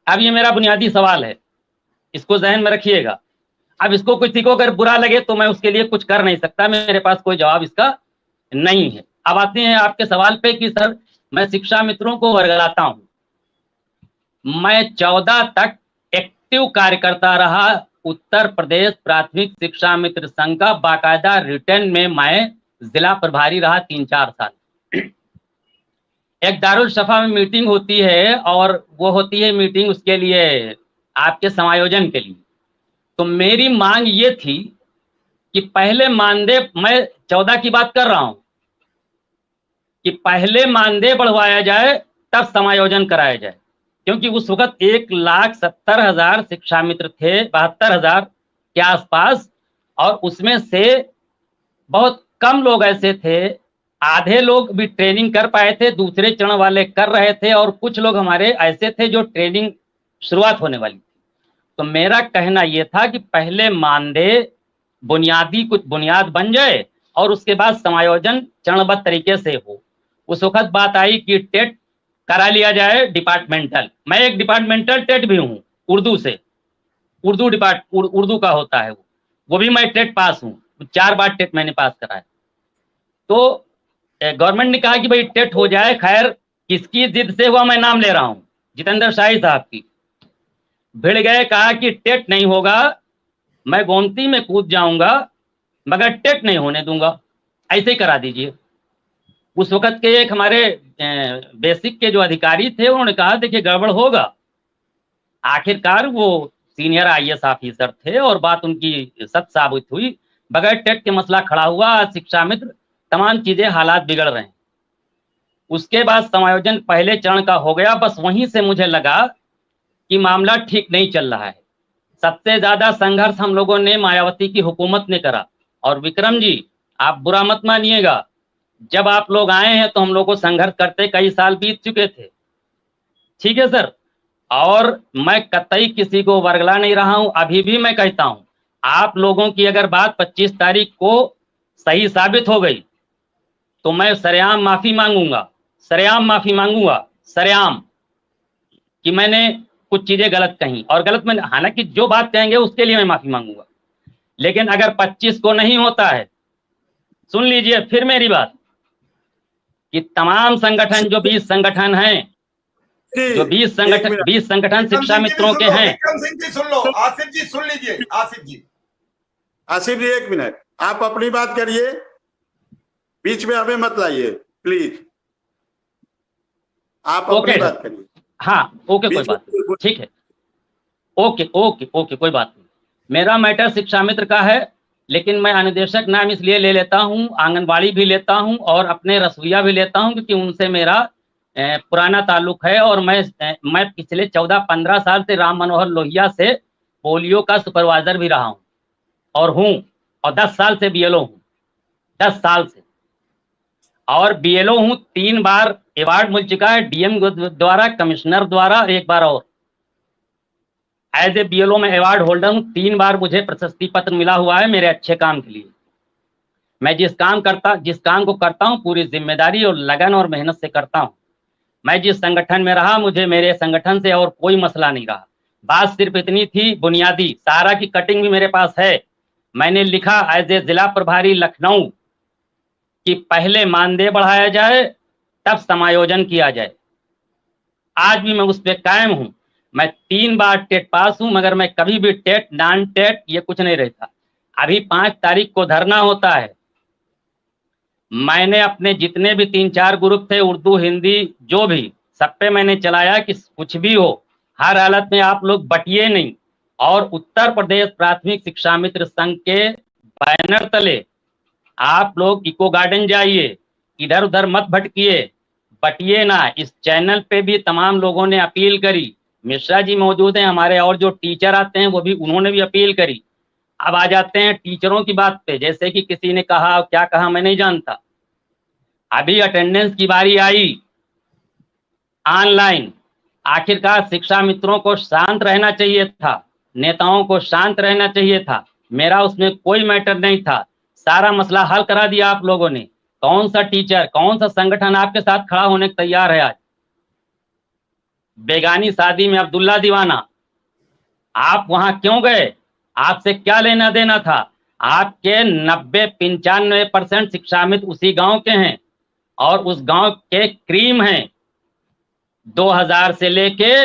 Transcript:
अब ये मेरा बुनियादी सवाल है, इसको जहन में रखिएगा। अब इसको किसी को अगर बुरा लगे तो मैं उसके लिए कुछ कर नहीं सकता, मेरे पास कोई जवाब इसका नहीं है। अब आते हैं आपके सवाल पे कि सर मैं शिक्षा मित्रों को वर्गलाता हूं। मैं 14 तक एक्टिव कार्यकर्ता रहा उत्तर प्रदेश प्राथमिक शिक्षा मित्र संघ का, बाकायदा रिटर्न में मैं जिला प्रभारी रहा 3-4 साल। एक दारुल शफा में मीटिंग होती है और वो होती है मीटिंग उसके लिए आपके समायोजन के लिए। तो मेरी मांग ये थी कि पहले मानदेय, मैं 14 की बात कर रहा हूं, कि पहले मानदेय बढ़वाया जाए तब समायोजन कराया जाए, क्योंकि उस वक्त 1,70,000 शिक्षा मित्र थे, 72,000 के आसपास, और उसमें से बहुत कम लोग ऐसे थे, आधे लोग भी ट्रेनिंग कर पाए थे, दूसरे चरण वाले कर रहे थे, और कुछ लोग हमारे ऐसे थे जो ट्रेनिंग शुरुआत होने वाली थी। तो मेरा कहना यह था कि पहले मानदेय बुनियादी कुछ बुनियाद बन जाए और उसके बाद समायोजन चरणबद्ध तरीके से हो। उस वक्त बात आई कि टेट करा लिया जाए डिपार्टमेंटल। मैं एक डिपार्टमेंटल टेट भी हूँ उर्दू से, उर्दू का होता है वो भी मैं टेट पास हूँ, 4 बार टेट मैंने पास करा है। तो गवर्नमेंट ने कहा कि भाई टेट हो जाए। खैर किसकी जिद से हुआ मैं नाम ले रहा हूँ, जितेंद्र शाही साहब की। भिड़ गए, कहा कि टेट नहीं होगा, मैं गोमती में कूद जाऊंगा मगर टेट नहीं होने दूंगा, ऐसे ही करा दीजिए। उस वक्त के एक हमारे बेसिक के जो अधिकारी थे उन्होंने कहा देखिए गड़बड़ होगा। आखिरकार वो सीनियर आईएएस ऑफिसर थे और बात उनकी सच साबित हुई। बगैर टेट के मसला खड़ा हुआ, शिक्षा मित्र तमाम चीजें हालात बिगड़ रहे हैं। उसके बाद समायोजन पहले चरण का हो गया। बस वहीं से मुझे लगा कि मामला ठीक नहीं चल रहा है। सबसे ज्यादा संघर्ष हम लोगों ने मायावती की हुकूमत ने करा। और विक्रम जी आप बुरा मत मानिएगा, जब आप लोग आए हैं तो हम लोग को संघर्ष करते कई साल बीत चुके थे, ठीक है सर। और मैं कतई किसी को वर्गला नहीं रहा हूं, अभी भी मैं कहता हूं आप लोगों की अगर बात 25 तारीख को सही साबित हो गई तो मैं सरेआम माफी मांगूंगा, सरेआम, कि मैंने कुछ चीजें गलत कही। और गलत मैंने, हालांकि जो बात कहेंगे उसके लिए मैं माफी मांगूंगा। लेकिन अगर 25 को नहीं होता है, सुन लीजिए फिर मेरी बात, कि तमाम संगठन जो 20 संगठन हैं, जो 20 संगठन शिक्षा मित्रों के हैं। विक्रम सिंह जी सुन लो, आसिफ जी सुन लीजिए। आसिफ जी 1 मिनट, आप अपनी बात करिए, बीच में हमें मत लाइए प्लीज, आप अपनी बात करिए। हाँ ओके, कोई बात नहीं, ठीक है, ओके कोई बात नहीं। मेरा मैटर शिक्षा मित्र का है, लेकिन मैं अनुदेशक नाम इसलिए ले लेता हूँ, आंगनबाड़ी भी लेता हूँ और अपने रसोईया भी लेता हूँ, क्योंकि उनसे मेरा पुराना ताल्लुक है। और मैं पिछले 14-15 साल से राम मनोहर लोहिया से पोलियो का सुपरवाइजर भी रहा हूँ और 10 साल से बीएलओ हूँ, 10 साल से। और बीएलओ हूँ, 3 बार अवार्ड मिल चुका है, डीएम द्वारा, कमिश्नर द्वारा, एक बार और एज ए बीएलओ में अवार्ड होल्डर हूँ। 3 बार मुझे प्रशस्ति पत्र मिला हुआ है मेरे अच्छे काम के लिए। मैं जिस काम को करता हूँ पूरी जिम्मेदारी और लगन और मेहनत से करता हूँ। मैं जिस संगठन में रहा, मुझे मेरे संगठन से और कोई मसला नहीं रहा। बात सिर्फ इतनी थी बुनियादी, सारा की कटिंग भी मेरे पास है। मैंने लिखा एज ए जिला प्रभारी लखनऊ कि पहले मानदेय बढ़ाया जाए तब समायोजन किया जाए। आज भी मैं उस पर कायम हूं। मैं 3 बार टेट पास हूं, मगर मैं कभी भी टेट नॉन टेट ये कुछ नहीं रहता। अभी 5 तारीख को धरना होता है। मैंने अपने जितने भी 3-4 ग्रुप थे, उर्दू हिंदी जो भी, सब पे मैंने चलाया कि कुछ भी हो, हर हालत में आप लोग बटिए नहीं। और उत्तर प्रदेश प्राथमिक शिक्षा मित्र संघ के बैनर तले आप लोग इको गार्डन जाइए, इधर उधर मत भटकिए, बटिए ना। इस चैनल पे भी तमाम लोगों ने अपील करी, मिश्रा जी मौजूद हैं हमारे, और जो टीचर आते हैं वो भी, उन्होंने भी अपील करी। अब आ जाते हैं टीचरों की बात पे। जैसे कि किसी ने कहा, क्या कहा मैं नहीं जानता, अभी अटेंडेंस की बारी आई ऑनलाइन। आखिरकार शिक्षा मित्रों को शांत रहना चाहिए था, नेताओं को शांत रहना चाहिए था, मेरा उसमें कोई मैटर नहीं था। सारा मसला हल करा दिया आप लोगों ने। कौन सा टीचर, कौन सा संगठन आपके साथ खड़ा होने को तैयार है आज? बेगानी शादी में अब्दुल्ला दीवाना, आप वहां क्यों गए? आपसे क्या लेना देना था? आपके 90-95% शिक्षामित्र उसी गांव के हैं और उस गांव के क्रीम हैं। 2000 से लेके